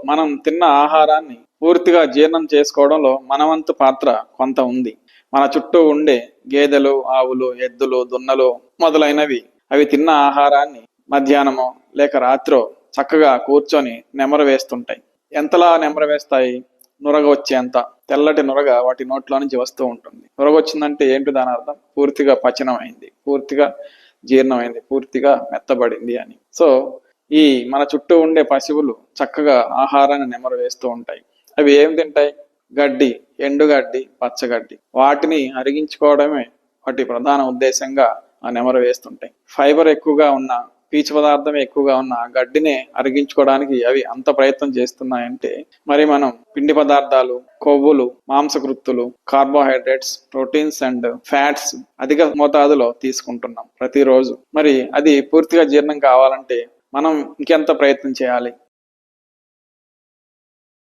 మనం తిన్న ఆహారాన్ని పూర్తిగా జీర్ణం చేసుకోవడంలో మనవంతు పాత్ర కొంత ఉంది. మన చుట్టూ ఉండే గేదెలు, ఆవులు, ఎద్దులు, దున్నలు మొదలైనవి అవి తిన్న ఆహారాన్ని మధ్యాహ్నమో లేక రాత్రో చక్కగా కూర్చొని నెమరు వేస్తుంటాయి. ఎంతలా నెమరు వేస్తాయి? నురగ వచ్చేంత తెల్లటి నురగ వాటి నోట్లో నుంచి వస్తూ ఉంటుంది. నురగ వచ్చిందంటే ఏంటి దాని అర్థం? పూర్తిగా పచనమైంది, పూర్తిగా జీర్ణమైంది, పూర్తిగా మెత్తబడింది అని. సో ఈ మన చుట్టూ ఉండే పశువులు చక్కగా ఆహారాన్ని నెమరు వేస్తూ ఉంటాయి. అవి ఏం తింటాయి? గడ్డి, ఎండుగడ్డి, పచ్చగడ్డి. వాటిని అరిగించుకోవడమే వాటి ప్రధాన ఉద్దేశంగా ఆ నెమరు వేస్తుంటాయి. ఫైబర్ ఎక్కువగా ఉన్న, పీచు పదార్థం ఎక్కువగా ఉన్న గడ్డినే అరిగించుకోవడానికి అవి అంత ప్రయత్నం చేస్తున్నాయంటే, మరి మనం పిండి పదార్థాలు, కొవ్వులు, మాంసకృత్తులు, కార్బోహైడ్రేట్స్, ప్రోటీన్స్ అండ్ ఫ్యాట్స్ అధిక మోతాదులో తీసుకుంటున్నాం ప్రతిరోజు. మరి అది పూర్తిగా జీర్ణం కావాలంటే మనం ఇంకెంత ప్రయత్నం చేయాలి?